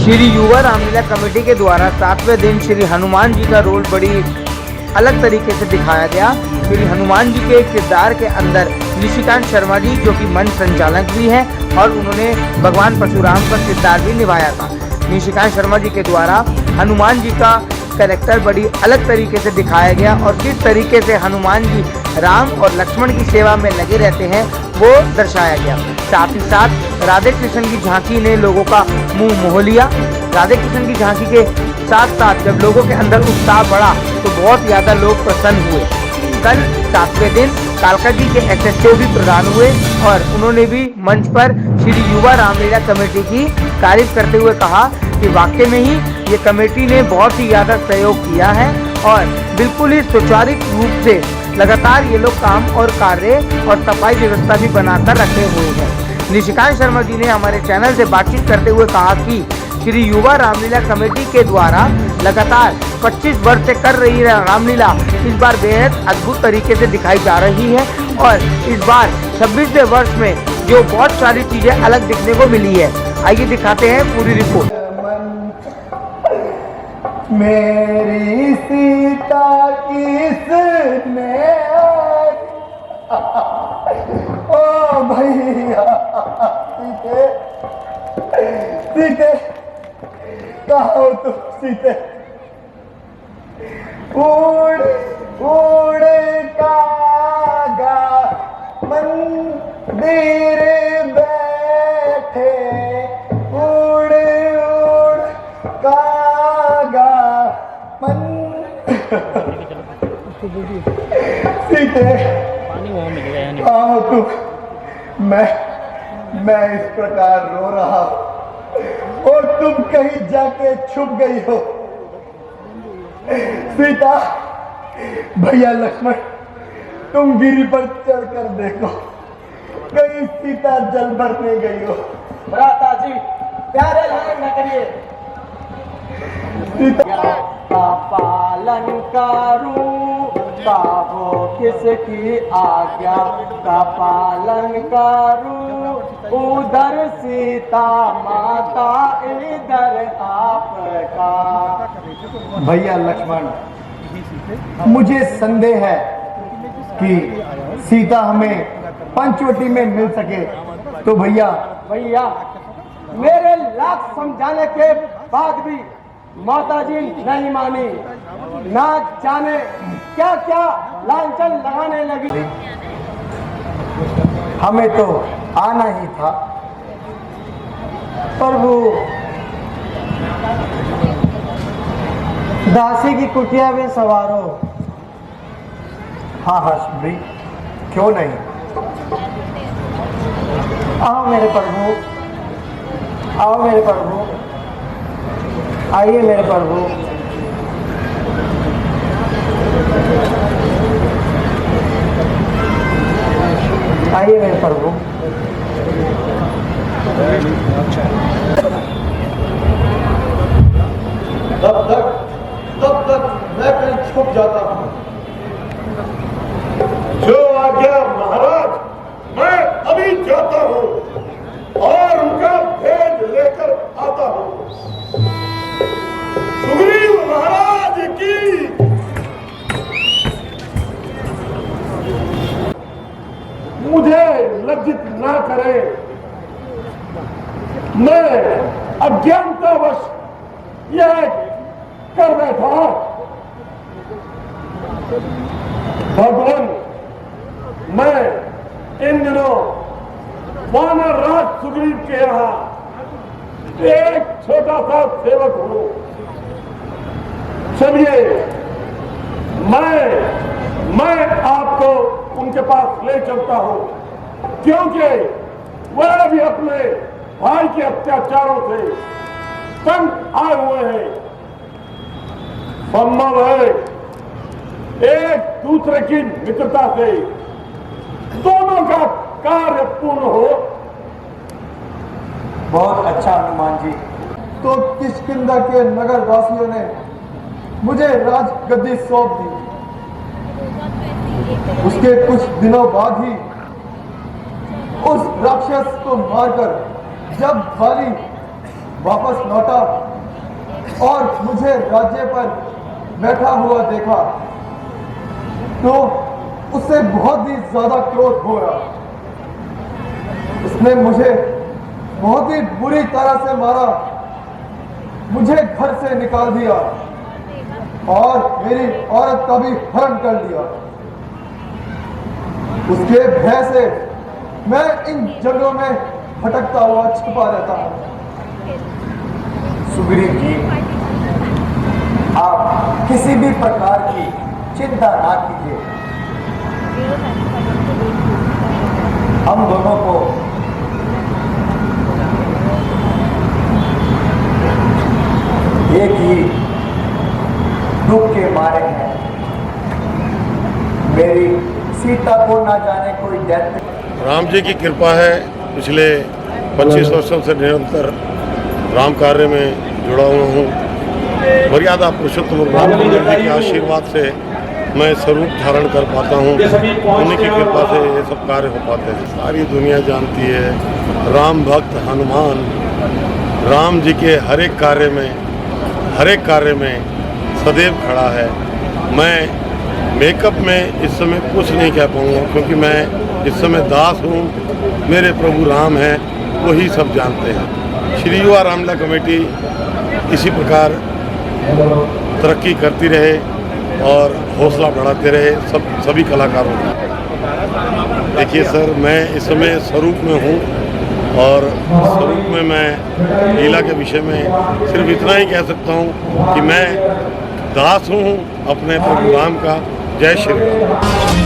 श्री युवा रामलीला कमेटी के द्वारा 7वें दिन श्री हनुमान जी का रोल बड़ी अलग तरीके से दिखाया गया। श्री हनुमान जी के किरदार के अंदर निशिकांत शर्मा जी जो कि मंच संचालक भी हैं और उन्होंने भगवान परशुराम का किरदार भी निभाया था। निशिकांत शर्मा जी के द्वारा हनुमान जी का कैरेक्टर बड़ी अलग तरीके से दिखाया गया और किस तरीके से हनुमान जी राम और लक्ष्मण की सेवा में लगे रहते हैं वो दर्शाया गया। साथ ही साथ राधे कृष्ण की झांकी ने लोगों का मुंह मोह लिया। राधे कृष्ण की झांकी के साथ साथ जब लोगों के अंदर उत्साह बढ़ा तो बहुत ज़्यादा लोग प्रसन्न हुए। कल 7वें दिन कालका जी के SSO भी प्रदान हुए और उन्होंने भी मंच पर श्री युवा रामलीला कमेटी की तारीफ करते हुए कहा कि वाकई में ही ये कमेटी ने बहुत ही ज़्यादा सहयोग किया है और बिल्कुल ही सुचारू रूप से लगातार ये लोग काम और कार्य और सफाई व्यवस्था भी बनाकर रखे हुए हैं। निशिकांत शर्मा जी ने हमारे चैनल से बातचीत करते हुए कहा कि श्री युवा रामलीला कमेटी के द्वारा लगातार 25 वर्ष से कर रही रामलीला इस बार बेहद अद्भुत तरीके से दिखाई जा रही है और इस बार 26वें वर्ष में जो बहुत सारी चीजें अलग दिखने को मिली है। आइए दिखाते हैं पूरी रिपोर्ट। मेरी सीता किसने ओ भैया सीते सीते कहाँ हो तुम सीते? उड़ उड़ कागा मंदिर बैठे उड़ उड़ कागा सीते कहाँ हो तुम? मैं इस प्रकार रो रहा हूं और तुम कहीं जाके छुप गई हो। सीता भैया लक्ष्मण तुम गिरी पर चढ़कर देखो कहीं सीता जल भरने गई हो। भ्राता जी प्यारे लालन न करिए। सीता का पालन करूं बाबो किसकी आज्ञा का पालन करूं उधर सीता माता इधर आपका। भैया लक्ष्मण मुझे संदेह है कि सीता हमें पंचवटी में मिल सके तो भैया मेरे लाख समझाने के बाद भी माता जी नहीं मानी। ना जाने क्या क्या लांछन लगाने लगी। हमें तो आना ही था प्रभु। दासी की कुटिया में सवारो। हाँ सुब्री क्यों नहीं। आओ मेरे प्रभु आओ मेरे प्रभु आइए मेरे प्रभु। आइए मेरे प्रभु। तब तक मैं कहीं छुप जाता हूँ। जो आज्ञा महाराज मैं अभी जाता हूँ और उनका भेद लेकर आता हूँ। सुग्रीव महाराज की मुझे लज्जित ना करे। मैं अज्ञानतावश यह कर बैठा। भगवान मैं इन दिनों वानर राज सुग्रीव के यहाँ एक छोटा सा सेवक हूँ। चलिए मैं आपको उनके पास ले चलता हूँ क्योंकि वह भी अपने भाई के अत्याचारों से तंग आए हुए हैं। संभव है एक दूसरे की मित्रता से दोनों का कार्य पूर्ण हो। बहुत अच्छा हनुमान जी। तो किष्किंधा के नगर वासियों ने मुझे राजगद्दी सौंप दी। उसके कुछ दिनों बाद ही उस राक्षस को मारकर जब बाली वापस लौटा और मुझे राज्य पर बैठा हुआ देखा तो उससे बहुत ही ज्यादा क्रोध हो रहा। उसने मुझे बहुत ही बुरी तरह से मारा, मुझे घर से निकाल दिया और मेरी औरत का भी हरण कर लिया। उसके भय से मैं इन जंगलों में भटकता हुआ छिपा रहता हूँ। सुग्रीव जी, आप किसी भी प्रकार की चिंता ना कीजिए। हम दोनों को एक ही दुख के मारे हैं। मेरी सीता को ना जाने कोई दैत्य। राम जी की कृपा है, पिछले 25 वर्षों से निरंतर राम कार्य में जुड़ा हुआ हूँ। मर्यादा पुरुषोत्तम रामचंद्र जी के आशीर्वाद से मैं स्वरूप धारण कर पाता हूँ। उन्हीं की कृपा से ये सब कार्य हो पाते हैं। सारी दुनिया जानती है राम भक्त हनुमान राम जी के हर एक कार्य में सदैव खड़ा है। मैं मेकअप में इस समय कुछ नहीं कह पाऊँगा, क्योंकि मैं इस समय दास हूँ। मेरे प्रभु राम हैं, वही सब जानते हैं। श्री युवा रामलीला कमेटी इसी प्रकार तरक्की करती रहे और हौसला बढ़ाते रहे सभी कलाकारों का। देखिए सर, मैं इस समय स्वरूप में हूँ और स्वरूप में मैं लीला के विषय में सिर्फ इतना ही कह सकता हूँ कि मैं दास हूँ अपने प्रभु राम का। जय श्री राम।